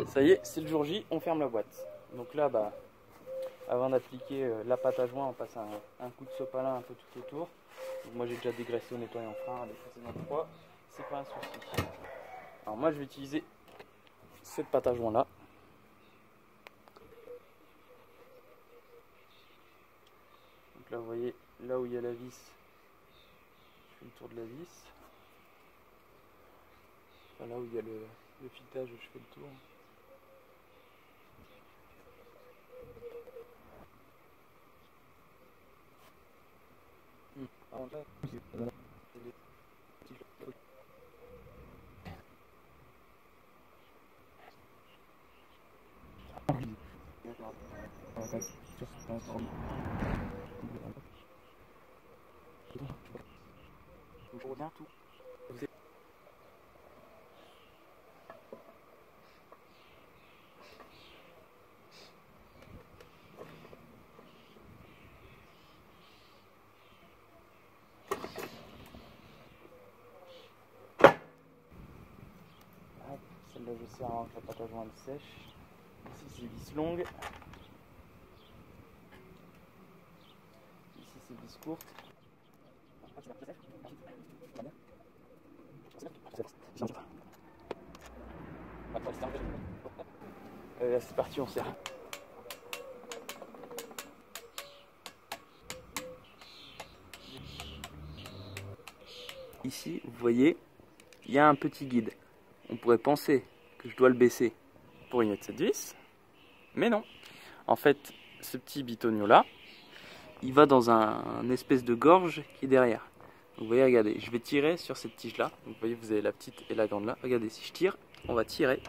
Ça y est, c'est le jour J, on ferme la boîte. Donc là, bah, avant d'appliquer la pâte à joint, on passe un coup de sopalin un peu tout autour. Donc moi j'ai déjà dégraissé au nettoyant frein les précédentes fois, c'est pas un souci. Alors moi je vais utiliser cette pâte à joint là. Donc là vous voyez, là où il y a la vis, je fais le tour de la vis. Enfin, là où il y a le filetage, je fais le tour. Je reviens tout. Celle-là je serre avant que la pâte à joint sèche. Ici c'est vis longue. Ici c'est vis courte. Là c'est parti, on serre. Ici, vous voyez, il y a un petit guide. On pourrait penser que je dois le baisser pour y mettre cette vis, mais non. En fait, ce petit bitonio là, il va dans un espèce de gorge qui est derrière. Donc, vous voyez, regardez, je vais tirer sur cette tige là. Donc, vous voyez, vous avez la petite et la grande là. Regardez, si je tire, on va tirer.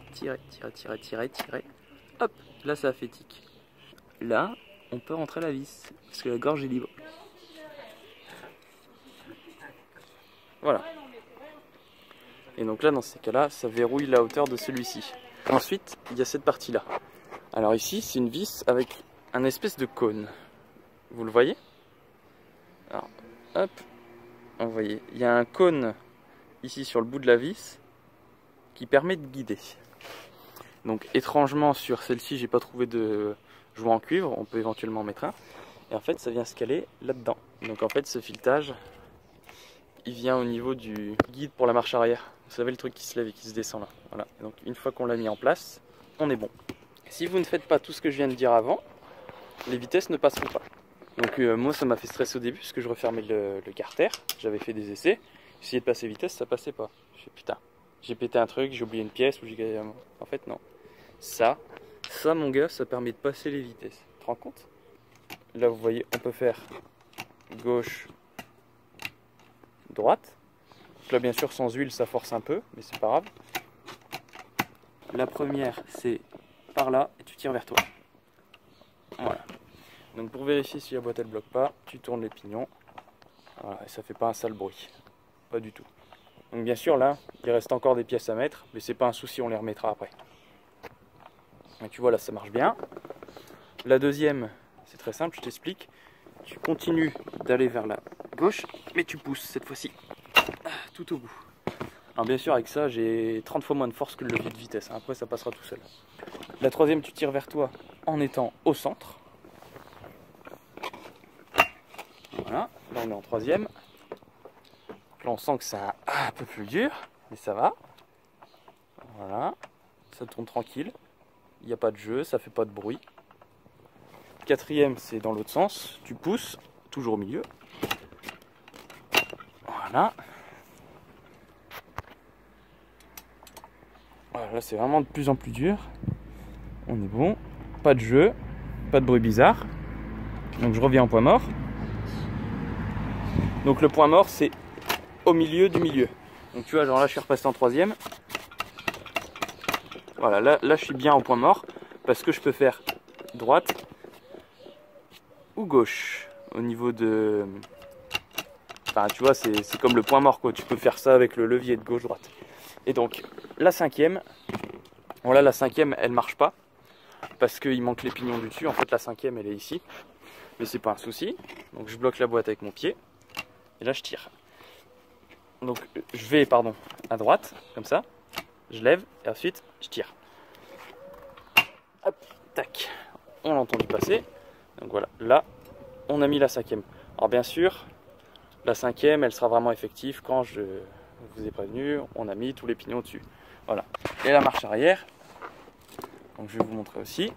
Hop, là ça fait tic. Là, on peut rentrer la vis parce que la gorge est libre. Voilà. Et donc là, dans ces cas-là, ça verrouille la hauteur de celui-ci. Ensuite, il y a cette partie-là. Alors ici, c'est une vis avec un espèce de cône. Vous le voyez? Alors, hop, vous voyez, il y a un cône ici sur le bout de la vis qui permet de guider. Donc étrangement, sur celle-ci, j'ai pas trouvé de joint en cuivre. On peut éventuellement en mettre un. Et en fait, ça vient se caler là-dedans. Donc en fait, ce filetage, il vient au niveau du guide pour la marche arrière. Vous savez, le truc qui se lève et qui se descend là. Voilà. Et donc une fois qu'on l'a mis en place, on est bon. Si vous ne faites pas tout ce que je viens de dire avant, les vitesses ne passeront pas. Donc moi ça m'a fait stresser au début parce que je refermais le carter. J'avais fait des essais. J'essayais de passer vitesse, ça passait pas. Je fais putain, j'ai pété un truc, j'ai oublié une pièce ou j'ai... En fait non. Ça mon gars, ça permet de passer les vitesses. Tu te rends compte? Là vous voyez, on peut faire gauche, droite. Donc là bien sûr sans huile ça force un peu, mais c'est pas grave. La première c'est par là et tu tires vers toi. Voilà. Donc pour vérifier si la boîte elle bloque pas, tu tournes les pignons. Voilà, et ça fait pas un sale bruit. Pas du tout. Donc bien sûr là, il reste encore des pièces à mettre, mais c'est pas un souci, on les remettra après. Et tu vois là ça marche bien. La deuxième, c'est très simple, je t'explique. Tu continues d'aller vers la gauche, mais tu pousses cette fois-ci tout au bout. Alors bien sûr avec ça j'ai 30 fois moins de force que le levier de vitesse, après ça passera tout seul. La troisième tu tires vers toi en étant au centre. Voilà, là on est en troisième. Là on sent que c'est un peu plus dur, mais ça va. Voilà, ça tourne tranquille. Il n'y a pas de jeu, ça fait pas de bruit. Quatrième c'est dans l'autre sens, tu pousses, toujours au milieu. Voilà. Voilà, là c'est vraiment de plus en plus dur. On est bon, pas de jeu, pas de bruit bizarre. Donc je reviens au point mort. Donc le point mort c'est au milieu du milieu. Donc tu vois, genre là je suis repassé en troisième. Voilà, là je suis bien au point mort parce que je peux faire droite ou gauche au niveau de... Enfin tu vois, c'est comme le point mort quoi. Tu peux faire ça avec le levier de gauche-droite. Et donc la cinquième, voilà, la cinquième elle marche pas parce qu'il manque les pignons du dessus. En fait la cinquième elle est ici, mais c'est pas un souci. Donc je bloque la boîte avec mon pied et là je tire. Donc je vais à droite comme ça, je lève et ensuite je tire. tac, on l'a entendu passer. Donc voilà, là, on a mis la 5e. Alors bien sûr, la 5e, elle sera vraiment effective quand je vous ai prévenu, on a mis tous les pignons dessus. Voilà. Et la marche arrière, donc je vais vous montrer aussi.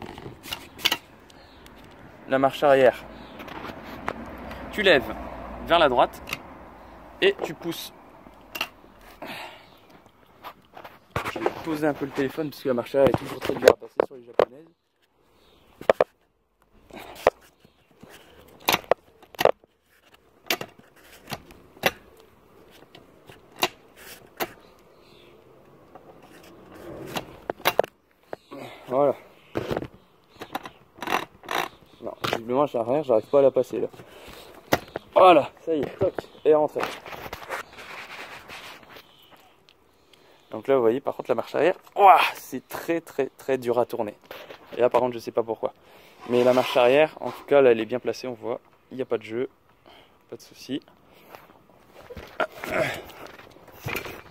La marche arrière, tu lèves vers la droite et tu pousses. Je vais poser un peu le téléphone parce que la marche arrière est toujours très dure à passer sur les japonaises. Voilà. Non, visiblement, marche arrière, j'arrive pas à la passer là. Voilà, ça y est, toc, et rentrée. Donc là, vous voyez, par contre, la marche arrière, c'est très dur à tourner. Et là, par contre, je sais pas pourquoi. Mais la marche arrière, en tout cas, là, elle est bien placée, on voit. Il n'y a pas de jeu, pas de souci.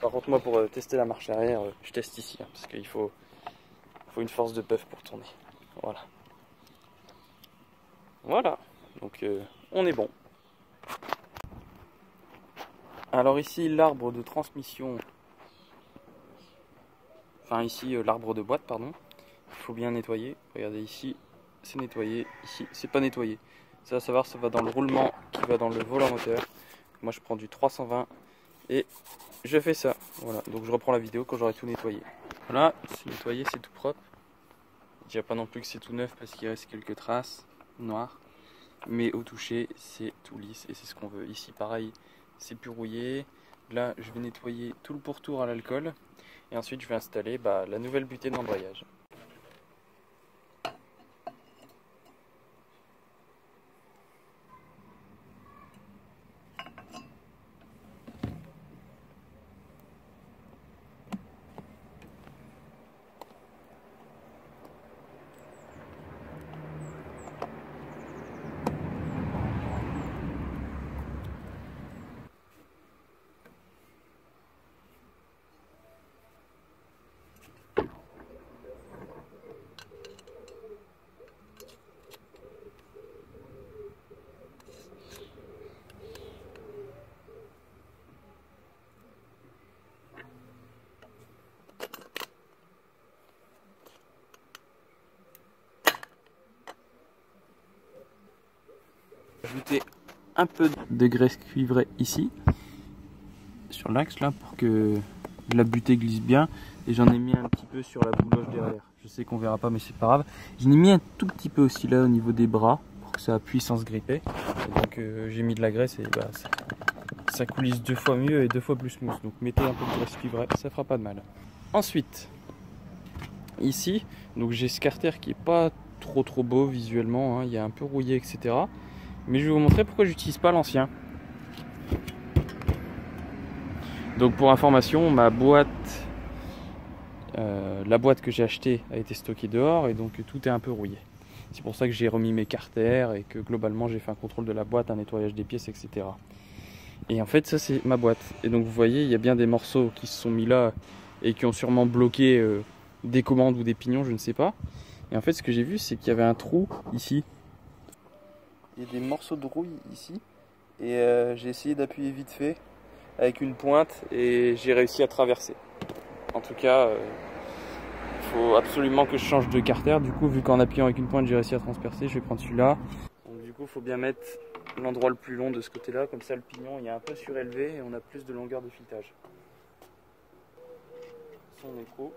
Par contre, moi, pour tester la marche arrière, je teste ici, hein, parce qu'il faut une force de bœuf pour tourner. Voilà. Voilà. Donc, on est bon. Alors ici, l'arbre de transmission. Enfin ici l'arbre de boîte, pardon, il faut bien nettoyer. Regardez ici, c'est nettoyé, ici c'est pas nettoyé. Ça va savoir, ça va dans le roulement qui va dans le volant moteur. Moi je prends du 320 et je fais ça. Voilà, donc je reprends la vidéo quand j'aurai tout nettoyé. Voilà, c'est nettoyé, c'est tout propre. Je dirais pas non plus que c'est tout neuf parce qu'il reste quelques traces noires. Mais au toucher, c'est tout lisse et c'est ce qu'on veut. Ici pareil, c'est plus rouillé. Là, je vais nettoyer tout le pourtour à l'alcool. Et ensuite, je vais installer la nouvelle butée d'embrayage. Ajouter un peu de graisse cuivrée ici, sur l'axe là, pour que la butée glisse bien. Et j'en ai mis un petit peu sur la bouloche derrière. Je sais qu'on verra pas, mais c'est pas grave. J'en ai mis un tout petit peu aussi là au niveau des bras, pour que ça appuie sans se gripper. Et donc j'ai mis de la graisse et ça coulisse 2 fois mieux et 2 fois plus smooth. Donc mettez un peu de graisse cuivrée, ça fera pas de mal. Ensuite, ici, donc j'ai ce carter qui est pas trop beau visuellement, hein. Il est un peu rouillé, etc. Mais je vais vous montrer pourquoi j'utilise pas l'ancien. Donc pour information, ma boîte, la boîte que j'ai achetée a été stockée dehors et donc tout est un peu rouillé. C'est pour ça que j'ai remis mes carters et que globalement j'ai fait un contrôle de la boîte, un nettoyage des pièces, etc. Et en fait ça c'est ma boîte. Et donc vous voyez, il y a bien des morceaux qui se sont mis là et qui ont sûrement bloqué des commandes ou des pignons, je ne sais pas. Et en fait ce que j'ai vu, c'est qu'il y avait un trou ici. Il y a des morceaux de rouille ici et j'ai essayé d'appuyer vite fait avec une pointe et j'ai réussi à traverser. En tout cas, il faut absolument que je change de carter. Du coup, vu qu'en appuyant avec une pointe j'ai réussi à transpercer, je vais prendre celui-là. Donc du coup, il faut bien mettre l'endroit le plus long de ce côté-là, comme ça le pignon il est un peu surélevé et on a plus de longueur de filetage. Son écho.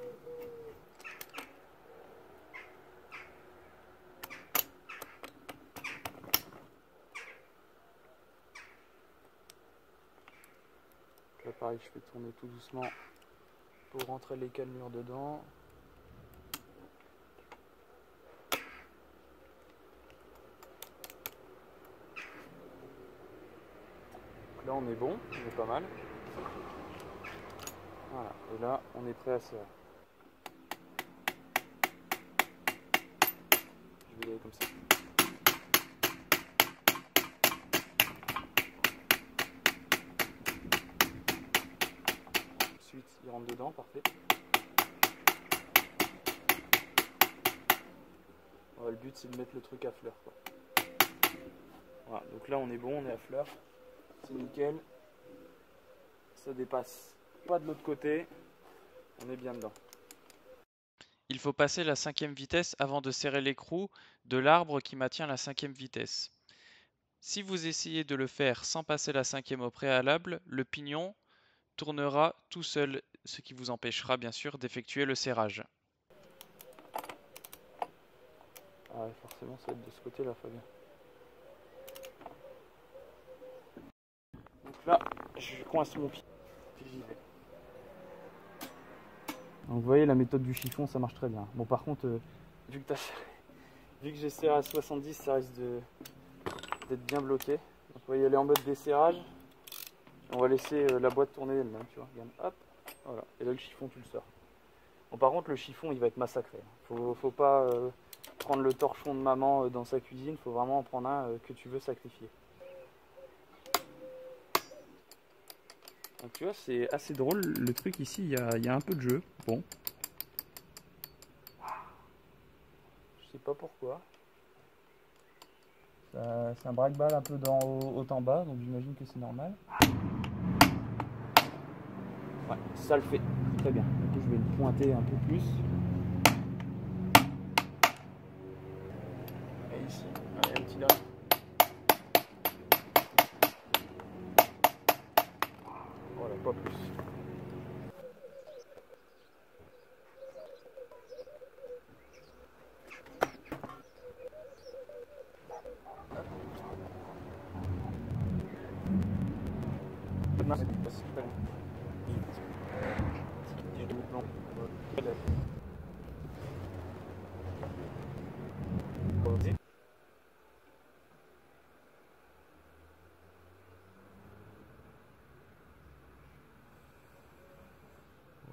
Là pareil, je fais tourner tout doucement pour rentrer les cannelures dedans. Donc là on est bon, on est pas mal. Voilà, et là on est prêt à serrer. Je vais y aller comme ça. Ensuite, il rentre dedans, parfait. le but c'est de mettre le truc à fleur, quoi. Voilà, donc là on est bon, on est à fleur. C'est nickel. Ça dépasse pas de l'autre côté. On est bien dedans. Il faut passer la 5e vitesse avant de serrer l'écrou de l'arbre qui maintient la 5e vitesse. Si vous essayez de le faire sans passer la 5e au préalable, le pignon tournera tout seul, ce qui vous empêchera bien sûr d'effectuer le serrage. Ah ouais, forcément ça va être de ce côté là, Fabien. Donc là, je coince mon pied. Puis j'y vais. Donc vous voyez, la méthode du chiffon, ça marche très bien. Bon, par contre, vu que j'ai serré à 70, ça risque d'être bien bloqué. Donc on va y aller en mode desserrage. On va laisser la boîte tourner elle-même, tu vois. Regarde, hop, voilà. Et là, le chiffon, tu le sors. Bon, par contre, le chiffon, il va être massacré. Faut pas prendre le torchon de maman dans sa cuisine. Faut vraiment en prendre un que tu veux sacrifier. Donc tu vois, c'est assez drôle, le truc ici, il y a un peu de jeu. Bon. Je sais pas pourquoi. C'est un break-ball un peu d'en haut en bas, donc j'imagine que c'est normal. Ouais, ça le fait. Très bien. Donc je vais le pointer un peu plus. Et ici, allez, un petit dernier. Voilà, pas plus.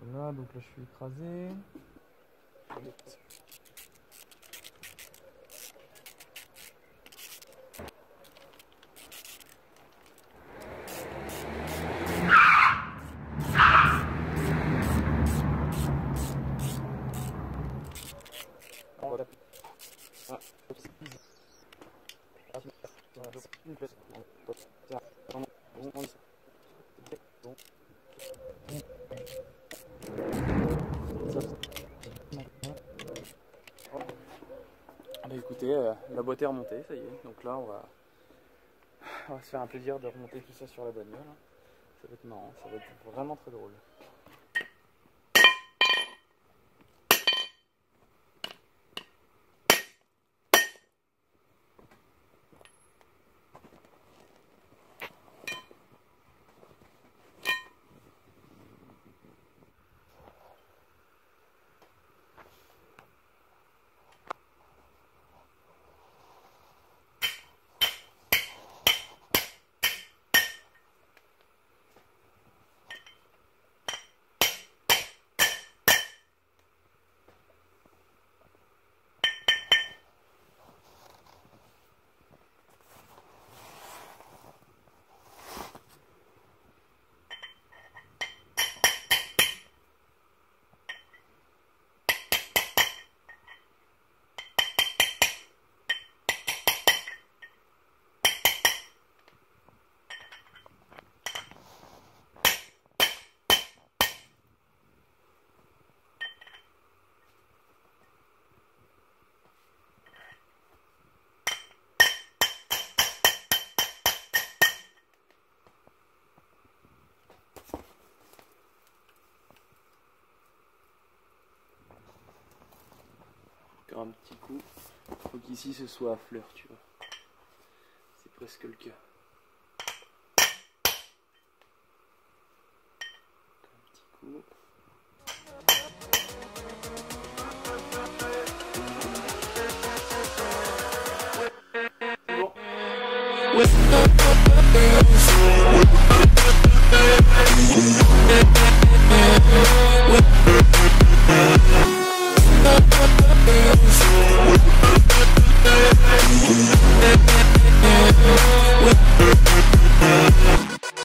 Voilà, donc là je suis écrasé. Bah écoutez, la boîte est remontée, ça y est. Donc là, on va se faire un plaisir de remonter tout ça sur la bagnole. Ça va être marrant, ça va être vraiment très drôle. Encore un petit coup. Faut qu'ici ce soit à fleur, tu vois. C'est presque le cas. Un petit coup. C'est bon.